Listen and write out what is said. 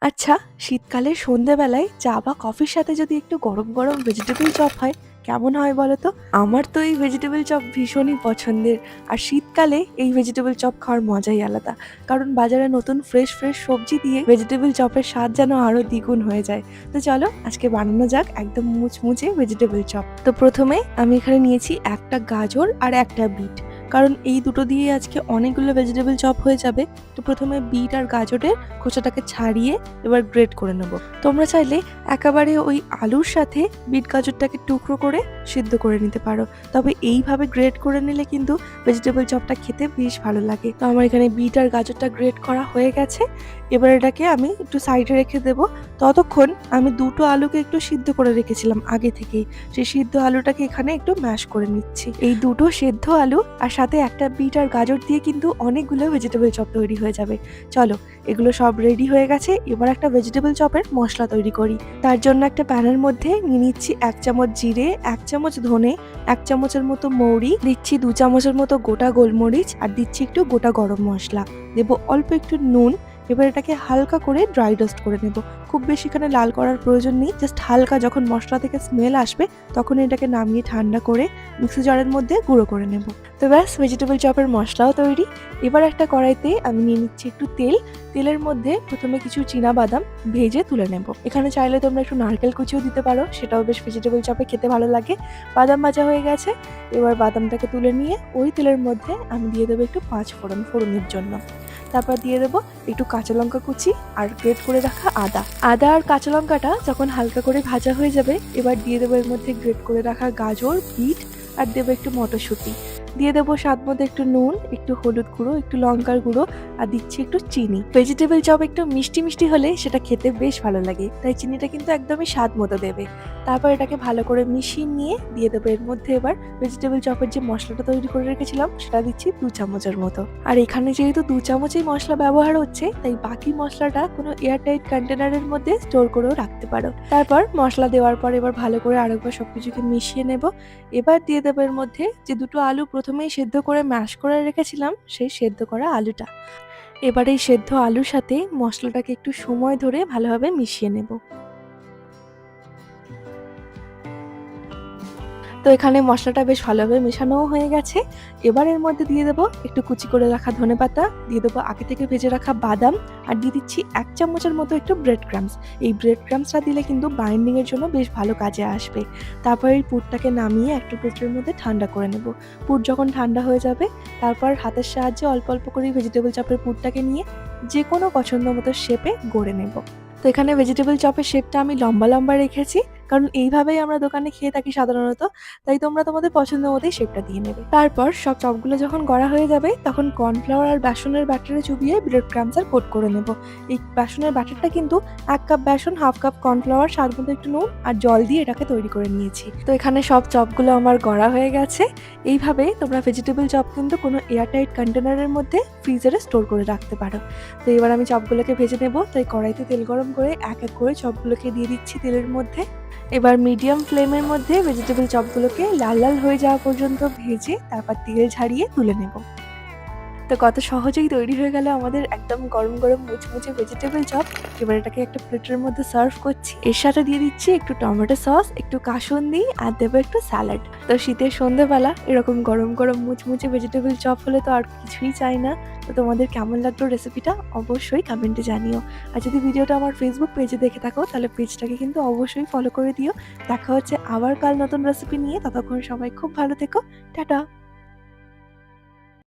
আচ্ছা, শীতকালে সন্ধ্যেবেলায় চা বা কফির সাথে যদি একটু গরম গরম ভেজিটেবল চপ হয়, কেমন হয় বলো তো? আমার তো এই ভেজিটেবল চপ ভীষণই পছন্দের। আর শীতকালে এই ভেজিটেবল চপ খাওয়ার মজাই আলাদা। কারণ বাজারে নতুন ফ্রেশ ফ্রেশ সবজি দিয়ে ভেজিটেবল চপের স্বাদ যেন আরো দ্বিগুণ হয়ে যায়। তো চলো আজকে বানানো যাক একদম মুচমুচে ভেজিটেবল চপ। তো প্রথমে আমি এখানে নিয়েছি একটা গাজর আর একটা বিট। কারণ এই দুটো দিয়ে আজকে অনেকগুলো ভেজিটেবল চপ হয়ে যাবে। তো প্রথমে বিট আর গাজরের খোসাটাকে ছাড়িয়ে এবার গ্রেট করে নেব। তোমরা চাইলে একেবারে ওই আলুর সাথে বিট গাজরটাকে টুকরো করে সিদ্ধ করে নিতে পারো। তবে এইভাবে গ্রেট করে নিলে কিন্তু ভেজিটেবল চপটা খেতে বেশ ভালো লাগে। তো আমার এখানে বিট আর গাজরটা গ্রেট করা হয়ে গেছে। এবার এটাকে আমি একটু সাইডে রেখে দেব। ততক্ষণ আমি দুটো আলুকে একটু সিদ্ধ করে রেখেছিলাম আগে থেকেই। সেই সিদ্ধ আলুটাকে এখানে একটু ম্যাশ করে নিচ্ছি। এই দুটো সেদ্ধ আলু আর সাথে একটা বিট আর গাজর দিয়ে কিন্তু অনেকগুলো ভেজিটেবল চপ তৈরি হয়ে যাবে। চলো, এগুলো সব রেডি হয়ে গেছে। এবার একটা ভেজিটেবল চপের মশলা তৈরি করি। তার জন্য একটা প্যানের মধ্যে নিয়ে নিচ্ছি 1 চামচ জিরে, 1 চামচ ধনে, 1 চামচের মতো মৌরি, দিচ্ছি 2 চামচের মতো গোটা গোলমরিচ আর দিচ্ছি একটু গোটা গরম মশলা, দেবো অল্প একটু নুন। এবার এটাকে হালকা করে ড্রাই রোস্ট করে নেব। খুব বেশি এখানে লাল করার প্রয়োজন নেই, জাস্ট হালকা যখন মশলা থেকে স্মেল আসবে তখন এটাকে নামিয়ে ঠান্ডা করে মিক্সি জারের মধ্যে গুঁড়ো করে নেব। তো ব্যাস, ভেজিটেবল চপের মশলাও তৈরি। এবার একটা কড়াইতে আমি নিয়ে নিচ্ছি একটু তেল। তেলের মধ্যে প্রথমে কিছু বাদাম ভেজে তুলে নেব। এখানে চাইলে তোমরা একটু নারকেল কুচিও দিতে পারো, সেটাও বেশ ভেজিটেবল চপে খেতে ভালো লাগে। বাদাম ভাজা হয়ে গেছে। এবার বাদামটাকে তুলে নিয়ে ওই তেলের মধ্যে আমি দিয়ে দেবো একটু 5 ফোড়ন ফোড়নের জন্য। তারপর দিয়ে দেবো একটু কাঁচা লঙ্কা কুচি আর গ্রেট করে রাখা আদা। আদা আর কাঁচা লঙ্কাটা যখন হালকা করে ভাজা হয়ে যাবে, এবার দিয়ে দেবো এর মধ্যে গ্রেট করে রাখা গাজর, বিট আর দেবো একটু মটরশুঁটি। দিয়ে দেবো স্বাদ মতো একটু নুন, একটু হলুদ গুঁড়ো, একটু লঙ্কার গুঁড়ো আর দিচ্ছি একটু চিনি। ভেজিটেবল চপ একটু মিষ্টি মিষ্টি হলে সেটা খেতে বেশ ভালো লাগে, তাই চিনিটা কিন্তু একদমই স্বাদ মতো দেবে। তারপর এটাকে ভালো করে মিশিয়ে নিয়ে দিয়ে দেবো এর মধ্যে এবার ভেজিটেবল চপের যে মশলাটা তৈরি করে রেখেছিলাম সেটা দিচ্ছি 2 চামচের মতো। আর এখানে যেহেতু 2 চামচই মশলা ব্যবহার হচ্ছে, তাই বাকি মশলাটা কোনো এয়ারটাইট কন্টেনারের মধ্যে স্টোর করেও রাখতে পারো। তারপর মশলা দেওয়ার পর এবার ভালো করে আরেকবার সবকিছুকে মিশিয়ে নেব। এবার দিয়ে দেবো এর মধ্যে যে দুটো আলু প্রথমেই সেদ্ধ করে ম্যাশ করে রেখেছিলাম, সেই সেদ্ধ করা আলুটা। এবার এই সেদ্ধ আলুর সাথে মশলাটাকে একটু সময় ধরে ভালোভাবে মিশিয়ে নেব। তো এখানে মশলাটা বেশ ভালোভাবে মেশানোও হয়ে গেছে। এবার এর মধ্যে দিয়ে দেবো একটু কুচি করে রাখা ধনেপাতা, দিয়ে দেবো আগে থেকে ভেজে রাখা বাদাম আর দিয়ে দিচ্ছি 1 চামচের মতো একটু ব্রেড ক্রাম্বস। এই ব্রেড ক্রাম্বসটা দিলে কিন্তু বাইন্ডিং এর জন্য বেশ ভালো কাজে আসবে। তারপর এই পুরটাকে নামিয়ে একটা প্লেটের মধ্যে ঠান্ডা করে নেব। পুর যখন ঠান্ডা হয়ে যাবে, তারপর হাতের সাহায্যে অল্প অল্প করে ভেজিটেবল চপের পুরটাকে নিয়ে যে কোনো পছন্দ মতো শেপে গড়ে নেব। তো এখানে ভেজিটেবল চপের শেপটা আমি লম্বা লম্বা রেখেছি, কারণ এইভাবেই আমরা দোকানে খেয়ে থাকি সাধারণত। তাই তোমরা তোমাদের পছন্দ মতোই শেপটা দিয়ে নেবে। তারপর সব চপগুলো যখন গড়া হয়ে যাবে, তখন কর্নফ্লাওয়ার আর বেসনের ব্যাটারে চুবিয়ে ব্রেড ক্রাম্বস আর কোট করে নেব। এই বেসনের ব্যাটারটা কিন্তু 1 কাপ বেসন, 1/2 কাপ কর্নফ্লাওয়ার, স্বাদ মতো একটু নুন আর জল দিয়ে এটাকে তৈরি করে নিয়েছি। তো এখানে সব চপগুলো আমার গড়া হয়ে গেছে। এইভাবে তোমরা ভেজিটেবল চপ কিন্তু কোনো এয়ারটাইট কন্টেনারের মধ্যে ফ্রিজারে স্টোর করে রাখতে পারো। তো এবার আমি চপগুলোকে ভেজে নেব। তাই কড়াইতে তেল গরম করে এক এক করে চপগুলোকে দিয়ে দিচ্ছি তেলের মধ্যে। এবার মিডিয়াম ফ্লেমের মধ্যে ভেজিটেবল চপগুলোকে লাল লাল হয়ে যাওয়া পর্যন্ত ভেজে তারপর তেল ঝারিয়ে তুলে নেব। তো কত সহজেই তৈরি হয়ে গেল আমাদের একদম গরম গরম মুচমুচে ভেজিটেবল চপ। এবার এটাকে একটা প্লেটের মধ্যে সার্ভ করছি। এর সাথে দিয়ে দিচ্ছি একটু টমেটো সস, একটু কাসুন্দি আর দেবো একটু স্যালাড। তো শীতের সন্ধ্যেবেলা এরকম গরম গরম মুচমুচে ভেজিটেবল চপ হলে তো আর কিছুই চাই না। তো তোমাদের কেমন লাগলো রেসিপিটা অবশ্যই কমেন্টে জানিও। আর যদি ভিডিওটা আমার ফেসবুক পেজে দেখে থাকো, তাহলে পেজটাকে কিন্তু অবশ্যই ফলো করে দিও। দেখা হচ্ছে আবার কাল নতুন রেসিপি নিয়ে। ততক্ষণ সবাই খুব ভালো থেকো। টাটা।